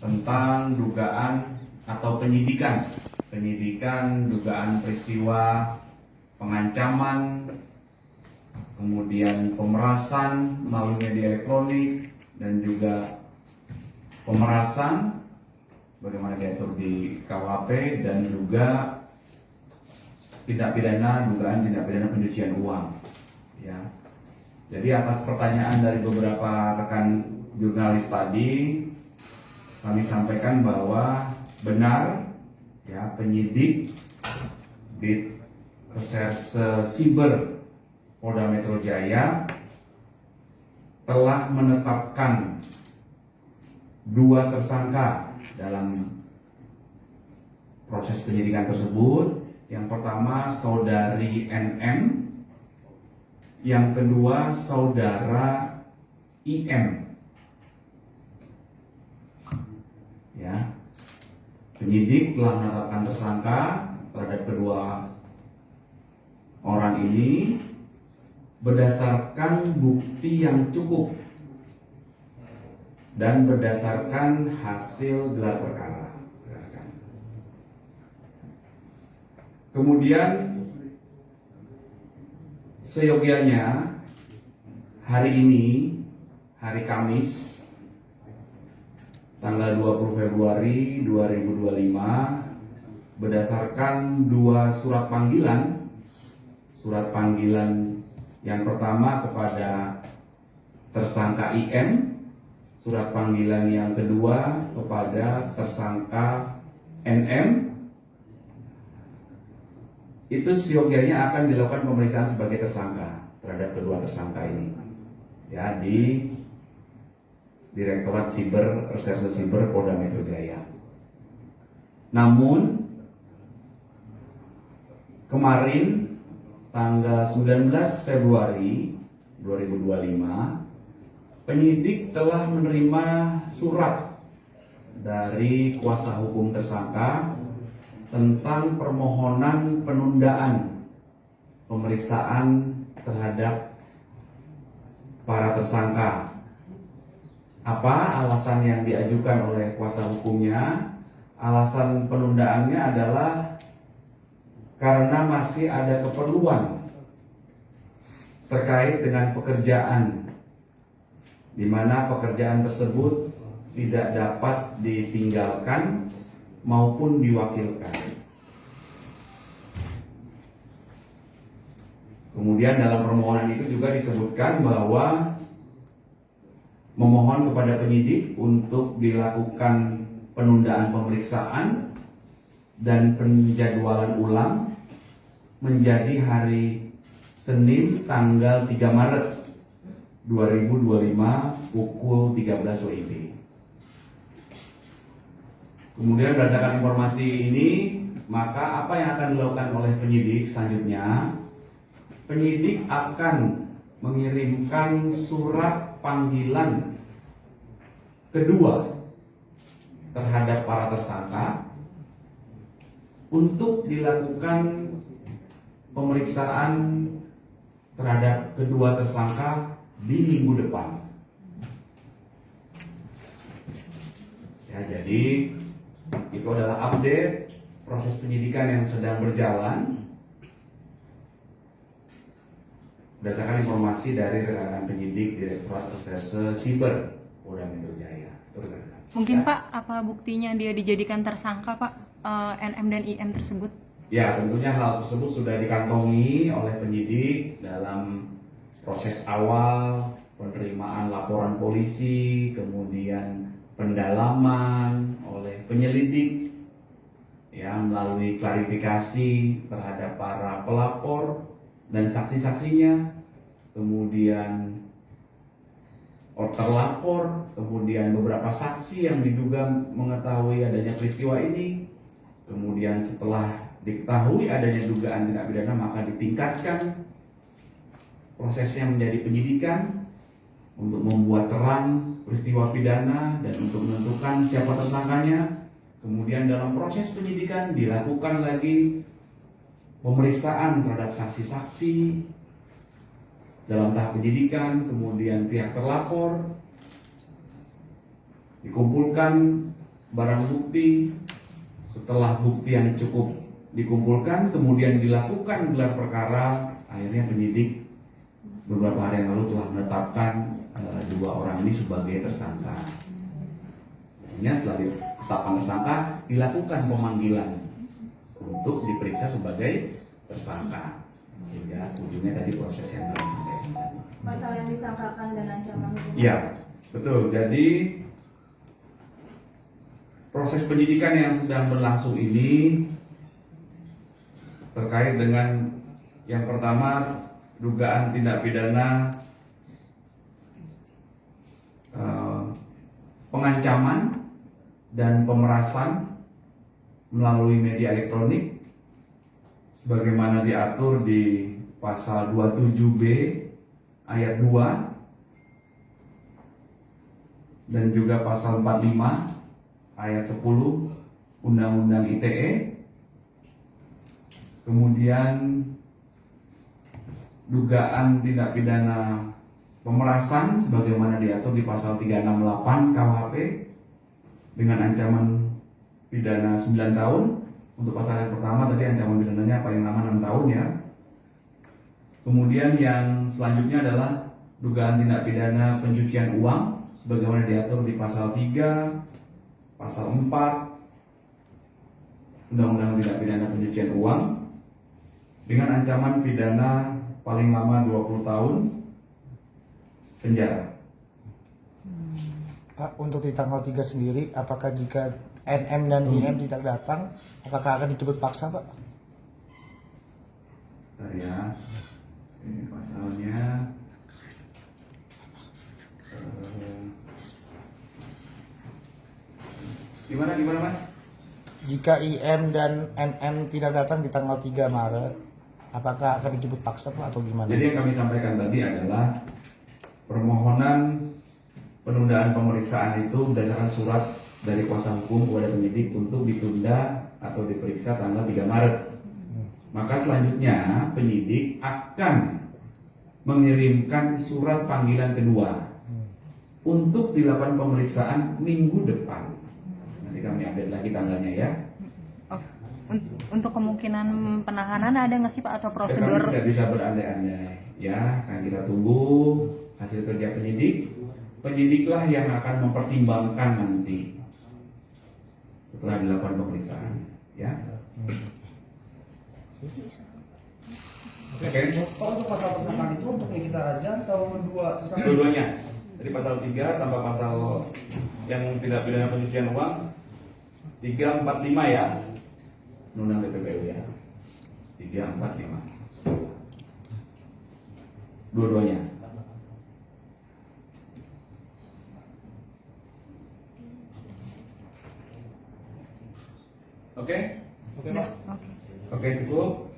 tentang dugaan atau penyidikan dugaan peristiwa pengancaman, kemudian pemerasan melalui media elektronik, dan juga pemerasan bagaimana diatur di KUHP, dan juga dugaan tindak pidana pencucian uang. Ya. Jadi atas pertanyaan dari beberapa rekan jurnalis tadi, kami sampaikan bahwa benar ya, penyidik di Reserse Siber Polda Metro Jaya telah menetapkan 2 tersangka dalam proses penyidikan tersebut. Yang pertama saudari NM, yang kedua saudara IM. Ya, penyidik telah menetapkan tersangka terhadap kedua orang ini berdasarkan bukti yang cukup dan berdasarkan hasil gelar perkara. Kemudian seyogianya hari ini, hari Kamis, tanggal 20 Februari 2025, berdasarkan 2 surat panggilan. Surat panggilan yang pertama kepada tersangka IM, surat panggilan yang kedua kepada tersangka NM. Itu seyogianya akan dilakukan pemeriksaan sebagai tersangka terhadap kedua tersangka ini, ya, di Direktorat Reserse Siber Polda Metro Jaya. Namun kemarin tanggal 19 Februari 2025, penyidik telah menerima surat dari kuasa hukum tersangka tentang permohonan penundaan pemeriksaan terhadap para tersangka. Apa alasan yang diajukan oleh kuasa hukumnya? Alasan penundaannya adalah karena masih ada keperluan terkait dengan pekerjaan, di mana pekerjaan tersebut tidak dapat ditinggalkan maupun diwakilkan. Kemudian dalam permohonan itu juga disebutkan bahwa memohon kepada penyidik untuk dilakukan penundaan pemeriksaan dan penjadwalan ulang menjadi hari Senin tanggal 3 Maret 2025 pukul 13 WIB. Kemudian berdasarkan informasi ini, maka apa yang akan dilakukan oleh penyidik selanjutnya? Penyidik akan mengirimkan surat panggilan kedua terhadap para tersangka untuk dilakukan pemeriksaan terhadap kedua tersangka di minggu depan. Ya, jadi itu adalah update proses penyidikan yang sedang berjalan berdasarkan informasi dari rekan penyidik Direktorat Reserse Siber Polda Metro Jaya. Mungkin Pak, apa buktinya dia dijadikan tersangka Pak, NM dan IM tersebut? Ya, tentunya hal tersebut sudah dikantongi oleh penyidik dalam proses awal penerimaan laporan polisi, kemudian pendalaman oleh penyelidik, ya, melalui klarifikasi terhadap para pelapor dan saksi-saksinya, kemudian terlapor, kemudian beberapa saksi yang diduga mengetahui adanya peristiwa ini. Kemudian setelah diketahui adanya dugaan tindak pidana, maka ditingkatkan prosesnya menjadi penyidikan untuk membuat terang peristiwa pidana dan untuk menentukan siapa tersangkanya. Kemudian dalam proses penyidikan dilakukan lagi pemeriksaan terhadap saksi-saksi dalam tahap penyidikan, kemudian pihak terlapor dikumpulkan barang bukti. Setelah bukti yang cukup dikumpulkan, kemudian dilakukan gelar perkara, akhirnya penyidik beberapa hari yang lalu telah menetapkan dua orang ini sebagai tersangka. Akhirnya setelah ditetapkan tersangka, dilakukan pemanggilan untuk diperiksa sebagai tersangka. Sehingga ujungnya tadi proses yang dilakukan. Pasal yang disangkakan dan ancaman hukuman. Iya, betul. Jadi proses penyidikan yang sedang berlangsung ini terkait dengan yang pertama dugaan tindak pidana pengancaman dan pemerasan melalui media elektronik sebagaimana diatur di pasal 27B ayat 2 dan juga pasal 45 ayat 10 Undang-Undang ITE. Kemudian dugaan tindak pidana pemerasan sebagaimana diatur di pasal 368 KUHP dengan ancaman pidana 9 tahun. Untuk pasal yang pertama tadi ancaman pidananya paling lama 6 tahun ya. Kemudian yang selanjutnya adalah dugaan tindak pidana pencucian uang sebagaimana diatur di pasal 3, pasal 4 Undang-Undang Tindak Pidana Pencucian Uang dengan ancaman pidana paling lama 20 tahun penjara. Pak, untuk di tanggal 3 sendiri, apakah jika NM dan IM tidak datang, apakah akan dijemput paksa, Pak? Bentar ya, ini pasalnya. Gimana Mas? Jika IM dan NM tidak datang di tanggal 3 Maret, apakah akan dijemput paksa, Pak, atau gimana? Jadi yang kami sampaikan tadi adalah permohonan penundaan pemeriksaan itu berdasarkan surat dari kuasa hukum kepada penyidik untuk ditunda atau diperiksa tanggal 3 Maret. Maka selanjutnya penyidik akan mengirimkan surat panggilan kedua untuk dilakukan pemeriksaan minggu depan. Nanti kami update lagi tanggalnya ya. Oh, untuk kemungkinan penahanan ada nggak sih Pak atau prosedur? Kami tidak bisa berandai-andai ya, kan kita tunggu hasil kerja penyidik. Penyidiklah yang akan mempertimbangkan nanti setelah dilakukan pemeriksaan ya. Oke. Kalau untuk pasal tersangka itu untuk Nikita Azan atau dua tersangka? Dua-duanya. Jadi pasal 3 tambah pasal yang tidak pidana pencucian uang 345 ya. Undang PPPU ya. 345. Dua-duanya. Oke? Oke, Pak. Oke. Oke, cukup.